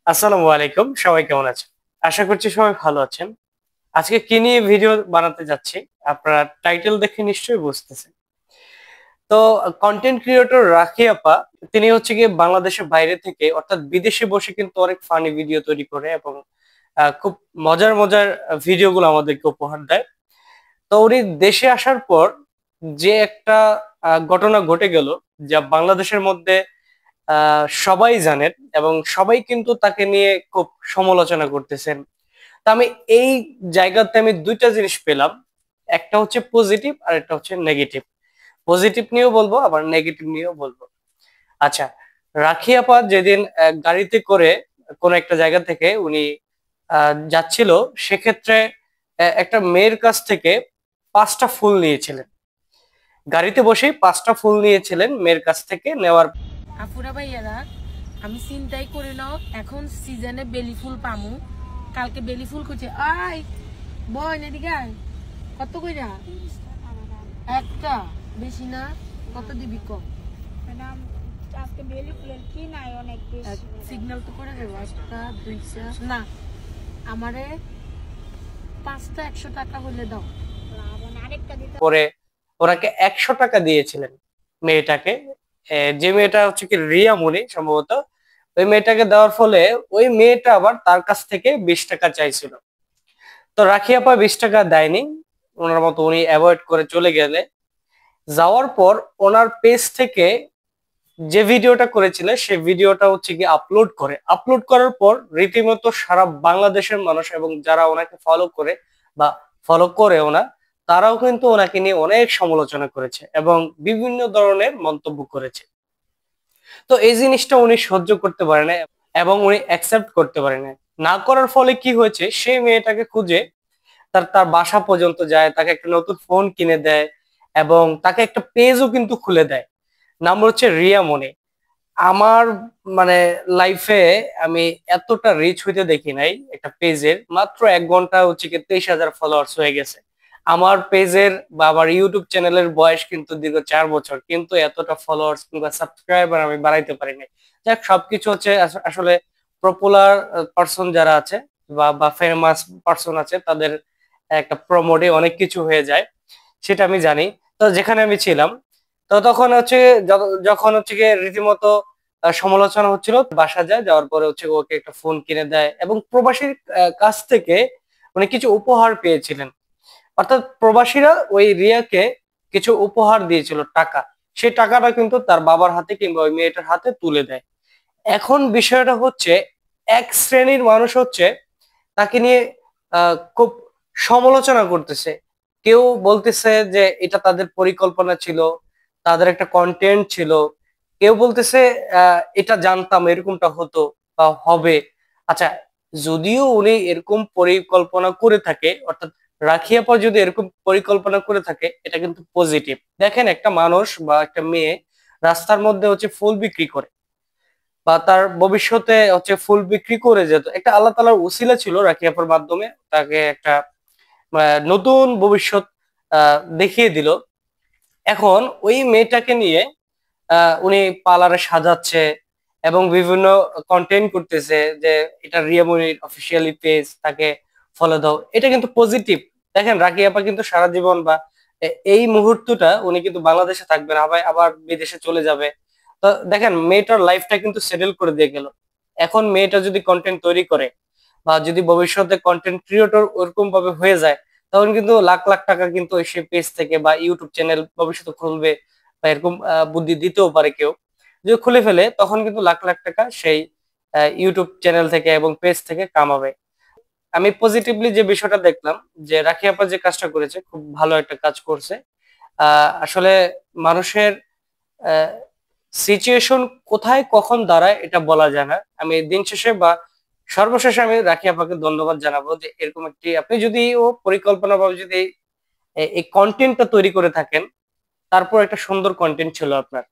আসসালামু আলাইকুম, সবাই কেমন আছেন? আশা করছি সবাই ভালো আছেন। আজকে কি নিয়ে ভিডিও বানাতে যাচ্ছি আপনারা টাইটেল দেখে নিশ্চয়ই বুঝতেছেন। তো কন্টেন্ট ক্রিয়েটর রাখি আপা, তিনি হচ্ছে গিয়ে বাংলাদেশের বাইরে থেকে অর্থাৎ বিদেশে বসে কিন্তু অনেক ফানি ভিডিও তৈরি করে এবং খুব মজার মজার ভিডিওগুলো আমাদেরকে উপহার দেয়। তো উনি দেশে আসার পর যে একটা ঘটনা ঘটে গেল, যা বাংলাদেশের মধ্যে সবাই জানেন এবং সবাই কিন্তু তাকে নিয়ে খুব সমালোচনা করতেছেন। তা আমি এই জায়গাতে আমি দুইটা জিনিস পেলাম, একটা হচ্ছে পজিটিভ আর একটা হচ্ছে নেগেটিভ। পজিটিভ নিয়েও বলবো আবার নেগেটিভ নিয়েও বলবো। আচ্ছা, রাখি আপা যেদিন গাড়িতে করে কোন একটা জায়গা থেকে উনি যাচ্ছিল, সেক্ষেত্রে একটা মেয়ের কাছ থেকে 5টা ফুল নিয়েছিলেন। গাড়িতে বসে 5টা ফুল নিয়েছিলেন মেয়ের কাছ থেকে নেওয়ার। আপুরা ভাইয়ারা, আমি চিন্তাই করি না এখন সিজনে বেলি ফুল পামু। কালকে বেলি ফুল খুঁজে আই বয় না দিকে আয়। কত কইরা? একটা, বেশি না। কত দিবি কম? ম্যাডাম, আজকে বেলি ফুলের কি নাই অনেক বেশি। সিগন্যাল তো করে দেবো। একটা, দুইটা না, আমারে 5টা 100 টাকা হইলে দাও। আরেকটা দিতে পরে ওনাকে 100 টাকা দিয়েছিলেন মেয়েটাকে। যে মেয়েটা হচ্ছে কি রিয়া মনি সম্ভবত, ওই মেয়েটাকে দেওয়ার ফলে ওই মেয়েটা আবার তার কাছ থেকে 20 টাকা চাইছিল। তো রাখি আপা 20 টাকা দেয়নি, ওনার মতো উনি অ্যাভয়েড করে চলে গেলে। যাওয়ার পর ওনার পেজ থেকে যে ভিডিওটা করেছিল সেই ভিডিওটা হচ্ছে কি আপলোড করার পর রীতিমতো সারা বাংলাদেশের মানুষ এবং যারা ওনাকে ফলো করে বা ফলো করে ওনা, তারাও কিন্তু ওনাকে নিয়ে অনেক সমালোচনা করেছে এবং বিভিন্ন ধরনের মন্তব্য করেছে। তো এই জিনিসটা উনি সহ্য করতে পারে না এবং উনি অ্যাকসেপ্ট করতে পারে না। না করার ফলে কি হয়েছে, সেই মেয়েটাকে খুঁজে তার তার বাসা পর্যন্ত যায়, তাকে একটা নতুন ফোন কিনে দেয় এবং তাকে একটা পেজও কিন্তু খুলে দেয়। নাম হচ্ছে রিয়া মনি। আমার মানে লাইফে আমি এতটা রিচ হইতে দেখি নাই একটা পেজের। মাত্র 1 ঘন্টা হচ্ছে কি 23,000 ফলোয়ার্স হয়ে গেছে। আমার পেজের বা আমার ইউটিউব চ্যানেলের বয়স কিন্তু দীর্ঘ 4 বছর, কিন্তু এতটা ফলোয়ার্স কিংবা সাবস্ক্রাইবার আমি বাড়াইতে পারি নাই। যাক, সবকিছু হচ্ছে আসলে পপুলার পার্সন যারা আছে বা বা ফেমাস পার্সন আছে, তাদের একটা প্রমোটে অনেক কিছু হয়ে যায়, সেটা আমি জানি। তো যেখানে আমি ছিলাম, তো তখন হচ্ছে যখন হচ্ছে গিয়ে রীতিমতো সমালোচনা হচ্ছিল, বাসা যায়, যাওয়ার পরে হচ্ছে ওকে একটা ফোন কিনে দেয় এবং প্রবাসীর কাছ থেকে উনি কিছু উপহার পেয়েছিলেন। অর্থাৎ প্রবাসীরা ওই রিয়াকে কিছু উপহার দিয়েছিল, টাকা। সেই টাকাটা কিন্তু তার বাবার হাতে কিংবা ওই মেয়েটার হাতে তুলে দেয়। এখন বিষয়টা হচ্ছে, এক শ্রেণীর মানুষ হচ্ছে তাকে নিয়ে খুব সমালোচনা করতেছে। কেউ বলতেছে যে এটা তাদের পরিকল্পনা ছিল, তাদের একটা কন্টেন্ট ছিল। কেউ বলতেছে এটা জানতাম এরকমটা হতো বা হবে। আচ্ছা, যদিও উনি এরকম পরিকল্পনা করে থাকে, অর্থাৎ রাখিয়া পর যদি এরকম পরিকল্পনা করে থাকে, এটা কিন্তু পজিটিভ। দেখেন, একটা মানুষ বা একটা মেয়ে রাস্তার মধ্যে হচ্ছে ফুল বিক্রি করে বা তার ভবিষ্যতে হচ্ছে ফুল বিক্রি করে যেত, একটা আল্লাহ তাআলার উসিলা ছিল রাকিয়াপুর মাধ্যমে তাকে একটা নতুন ভবিষ্যৎ দেখিয়ে দিল। এখন ওই মেয়েটাকে নিয়ে উনি পার্লারে সাজাচ্ছে এবং বিভিন্ন কন্টেন্ট করতেছে যে এটা রিয়ামনির অফিসিয়ালি পেজ, তাকে ফলো দাও। এটা কিন্তু পজিটিভ। দেখেন, রাকি আপা কিন্তু সারা জীবন বা এই মুহূর্তটা উনি কিন্তু বাংলাদেশে থাকবেন, আবার আবার বিদেশে চলে যাবে। তো দেখেন, মেয়েটার লাইফটা কিন্তু সেটেল করে দিয়ে গেল। এখন মেয়েটা যদি কন্টেন্ট তৈরি করে বা যদি ভবিষ্যতে কন্টেন্ট ক্রিয়েটর ওরকম ভাবে হয়ে যায়, তখন কিন্তু লাখ লাখ টাকা কিন্তু সে পেজ থেকে বা ইউটিউব চ্যানেল ভবিষ্যতে খুলবে বা এরকম বুদ্ধি দিতেও পারে কেউ। যদি খুলে ফেলে, তখন কিন্তু লাখ লাখ টাকা সেই ইউটিউব চ্যানেল থেকে এবং পেজ থেকে কামাবে। আমি পজিটিভলি যে বিষয়টা দেখলাম, যে রাখি আপা যে কাজটা করেছে, খুব ভালো একটা কাজ করছে। আসলে মানুষের সিচুয়েশন কোথায় কখন দাঁড়ায় এটা বলা যায় না। আমি দিন শেষে বা সর্বশেষে আমি রাখি আপাকে ধন্যবাদ জানাবো যে এরকম একটি, আপনি যদি ও পরিকল্পনা ভাবে যদি এই কন্টেন্টটা তৈরি করে থাকেন, তারপর একটা সুন্দর কন্টেন্ট ছিল আপনার।